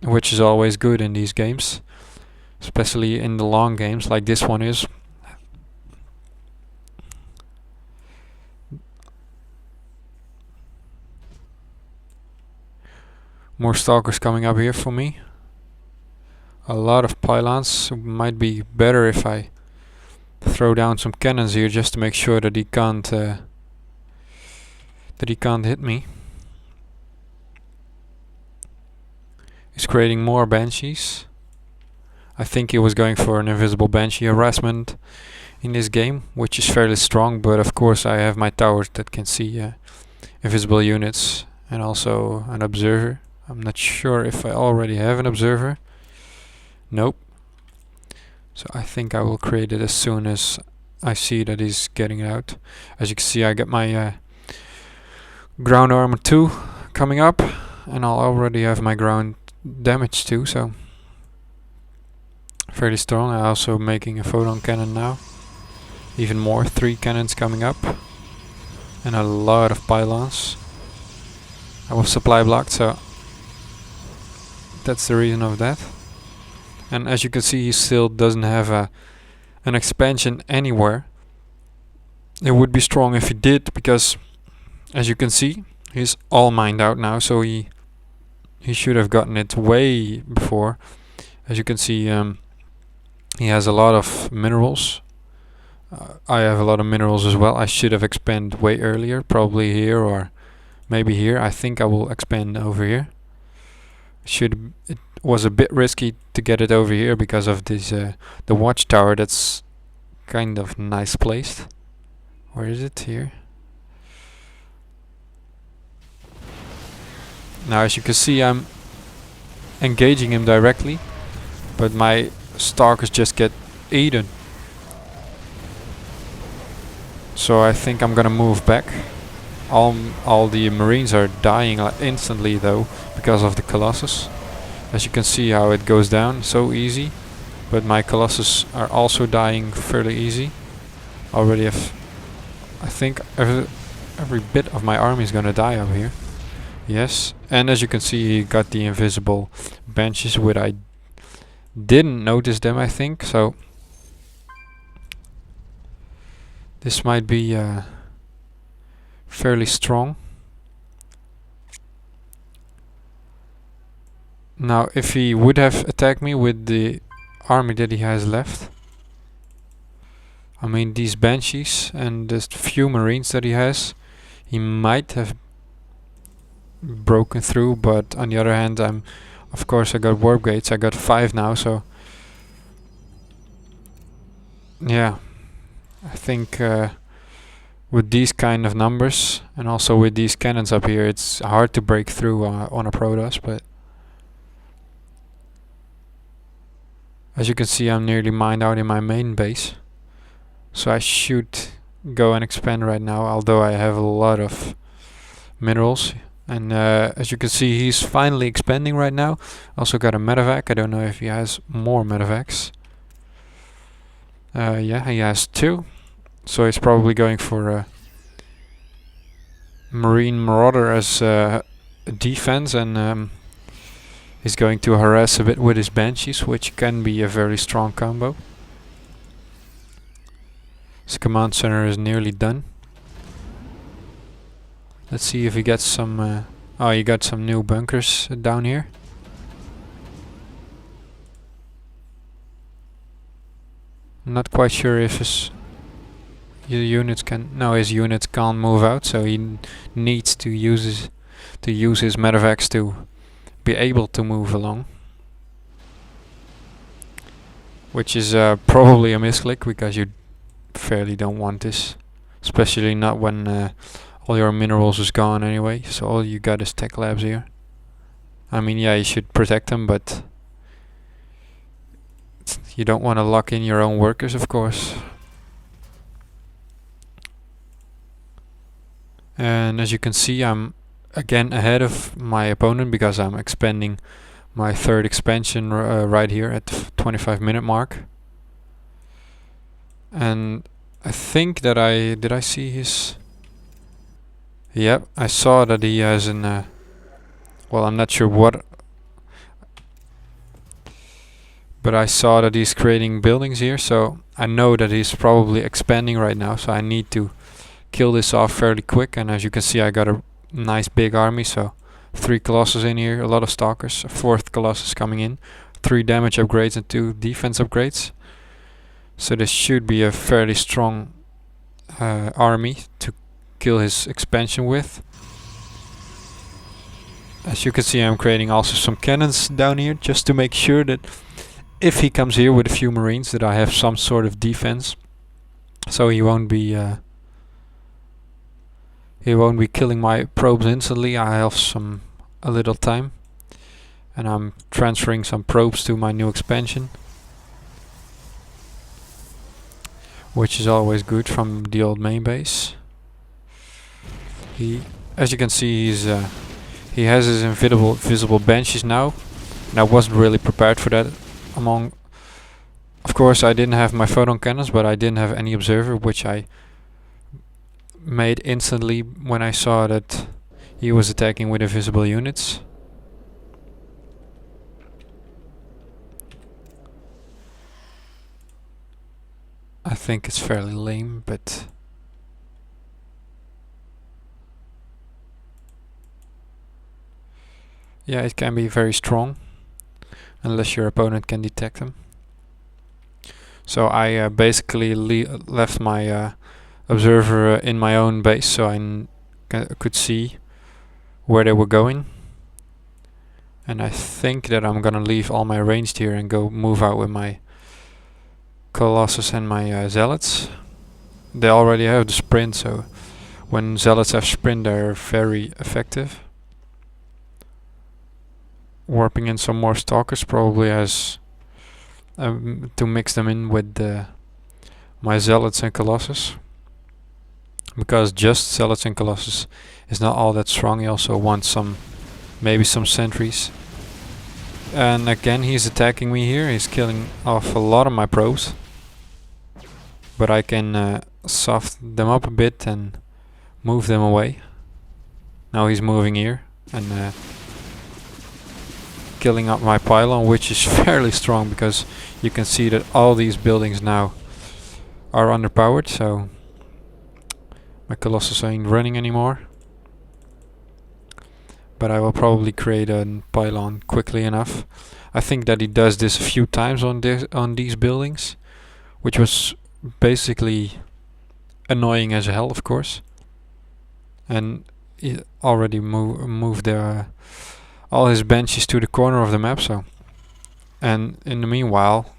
which is always good in these games, especially in the long games like this one is. More stalkers coming up here for me. A lot of pylons. Might be better if I throw down some cannons here just to make sure that he can't hit me. He's creating more banshees. I think he was going for an invisible banshee harassment in this game, which is fairly strong, but of course I have my towers that can see invisible units and also an observer. I'm not sure if I already have an observer. Nope. So I think I will create it as soon as I see that he's getting out. As you can see, I get my ground armor 2 coming up, and I'll already have my ground damage 2, so fairly strong. I'm also making a photon cannon now. Even more, 3 cannons coming up, and a lot of pylons. I was supply blocked, so that's the reason of that. And as you can see, he still doesn't have an expansion anywhere. It would be strong if he did, because as you can see, he's all mined out now, so he should have gotten it way before. As you can see, he has a lot of minerals. I have a lot of minerals as well. I should have expanded way earlier, probably here or maybe here. I think I will expand over here. It was a bit risky to get it over here because of this the watchtower that's kind of nice placed. Where is it? Here. Now as you can see, I'm engaging him directly, but my stalkers just get eaten. So I think I'm gonna move back. All the marines are dying instantly though because of the Colossus. As you can see how it goes down so easy, but my Colossus are also dying fairly easy. Already have, I think every bit of my army is gonna die over here. Yes, and as you can see, he got the invisible benches, which I didn't notice them, I think, so this might be fairly strong. Now if he would have attacked me with the army that he has left, I mean these banshees and the few marines that he has, he might have broken through, but on the other hand, of course I got warp gates. I got 5 now, so yeah, I think with these kind of numbers and also with these cannons up here, it's hard to break through on a Protoss. But as you can see, I'm nearly mined out in my main base, so I should go and expand right now, although I have a lot of minerals. And as you can see, he's finally expanding right now. Also got a medevac. I don't know if he has more medevacs. Yeah, he has 2. So he's probably going for a Marine Marauder as defense, and he's going to harass a bit with his Banshees, which can be a very strong combo. His command center is nearly done. Let's see if he gets some... oh, he got some new bunkers down here. I'm not quite sure if his units can... No, his units can't move out, so he needs to use his medevacs to be able to move along. Which is probably a misclick, because you fairly don't want this. Especially not when... all your minerals is gone anyway, so all you got is tech labs here. I mean, yeah, you should protect them, but you don't want to lock in your own workers, of course. And as you can see, I'm again ahead of my opponent because I'm expanding my 3rd expansion right here at the 25-minute mark. And I think that did I see his... Yep, I saw that he has an... well, I'm not sure what... But I saw that he's creating buildings here, so I know that he's probably expanding right now, so I need to kill this off fairly quick. And as you can see, I got a nice big army, so 3 Colossus in here, a lot of Stalkers, a 4th Colossus coming in, 3 damage upgrades and 2 defense upgrades. So this should be a fairly strong army to kill his expansion with. As you can see, I'm creating also some cannons down here, just to make sure that if he comes here with a few Marines, that I have some sort of defense, so he won't be killing my probes instantly. I have a little time, and I'm transferring some probes to my new expansion, which is always good from the old main base. As you can see, he has his invisible banshees now, and I wasn't really prepared for that. Of course, I didn't have my photon cannons, but I didn't have any observer, which I made instantly when I saw that he was attacking with invisible units. I think it's fairly lame, but yeah, it can be very strong unless your opponent can detect them. So I basically left my observer in my own base, so I could see where they were going. And I think that I'm gonna leave all my ranged here and go move out with my Colossus and my Zealots. They already have the sprint, so when Zealots have sprint, they're very effective. Warping in some more Stalkers probably as to mix them in with my Zealots and Colossus, because just Zealots and Colossus is not all that strong. He also wants maybe some sentries. And again, he's attacking me here. He's killing off a lot of my probes, but I can soften them up a bit and move them away. Now he's moving here and killing up my pylon, which is fairly strong, because you can see that all these buildings now are underpowered, so my Colossus ain't running anymore. But I will probably create a pylon quickly enough. I think that he does this a few times on these buildings, which was basically annoying as hell, of course. And he already moved all his banshees to the corner of the map, so. And in the meanwhile,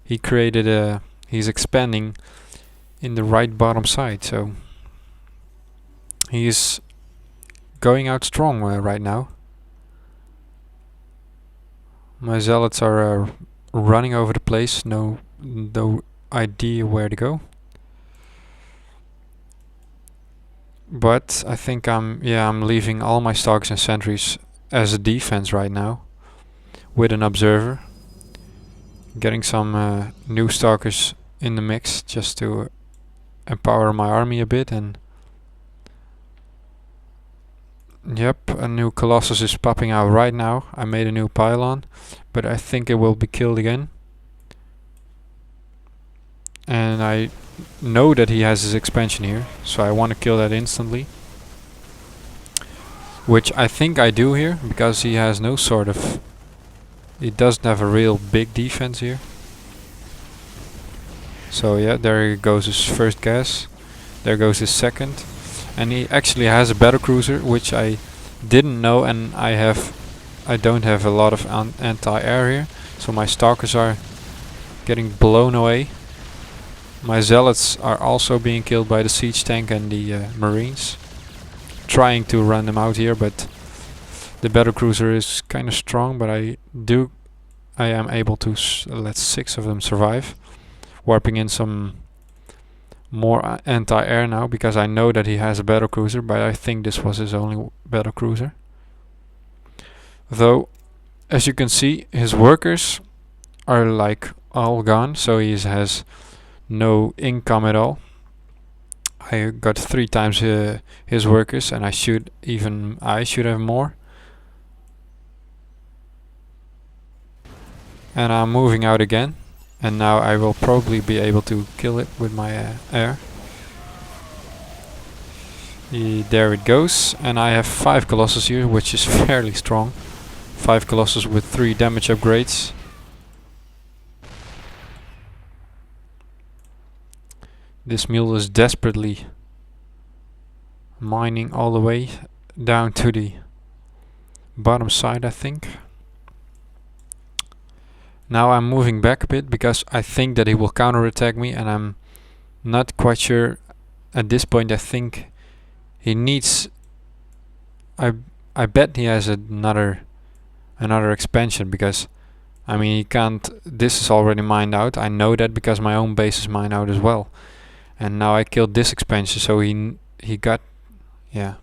he's expanding in the right bottom side, so he's going out strong right now. My Zealots are running over the place, no idea where to go. But I think I'm leaving all my Stalkers and sentries as a defense right now, with an observer. Getting some new Stalkers in the mix just to empower my army a bit. And yep, a new Colossus is popping out right now. I made a new pylon, but I think it will be killed again. And I know that he has his expansion here, so I want to kill that instantly. Which I think I do here, because he has no sort of... He doesn't have a real big defense here. So yeah, there goes his first gas. There goes his second. And he actually has a battlecruiser, which I didn't know, and I don't have a lot of anti-air here. So my Stalkers are getting blown away. My Zealots are also being killed by the siege tank and the Marines. Trying to run them out here, but the battlecruiser is kind of strong, but I am able to let 6 of them survive. Warping in some more anti-air now, because I know that he has a battlecruiser, but I think this was his only battlecruiser. Though, as you can see, his workers are like all gone, so he has no income at all. I got 3 times his workers, and I should have more. And I'm moving out again. And now I will probably be able to kill it with my air. There it goes. And I have 5 Colossus here, which is fairly strong. 5 Colossus with 3 damage upgrades. This mule is desperately mining all the way down to the bottom side, I think. Now I'm moving back a bit because I think that he will counterattack me, and I'm not quite sure at this point. I think he needs... I bet he has another expansion, because I mean he can't... This is already mined out. I know that because my own base is mined out as well. And now I killed this expansion, so he got... yeah.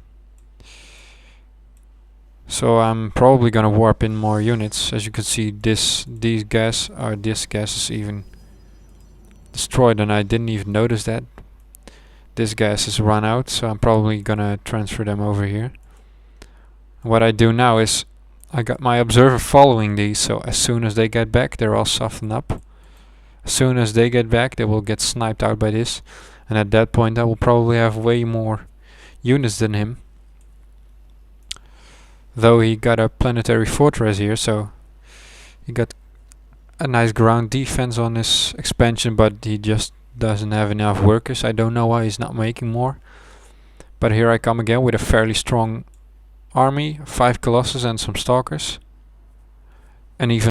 So I'm probably gonna warp in more units. As you can see, this gas is even destroyed, and I didn't even notice that. This gas is run out, so I'm probably gonna transfer them over here. What I do now is I got my observer following these, so as soon as they get back, they're all softened up. As soon as they get back, they will get sniped out by this, and at that point I will probably have way more units than him. Though he got a planetary fortress here, so he got a nice ground defense on his expansion, but he just doesn't have enough workers. I don't know why he's not making more. But here I come again with a fairly strong army, 5 Colossus and some Stalkers. And even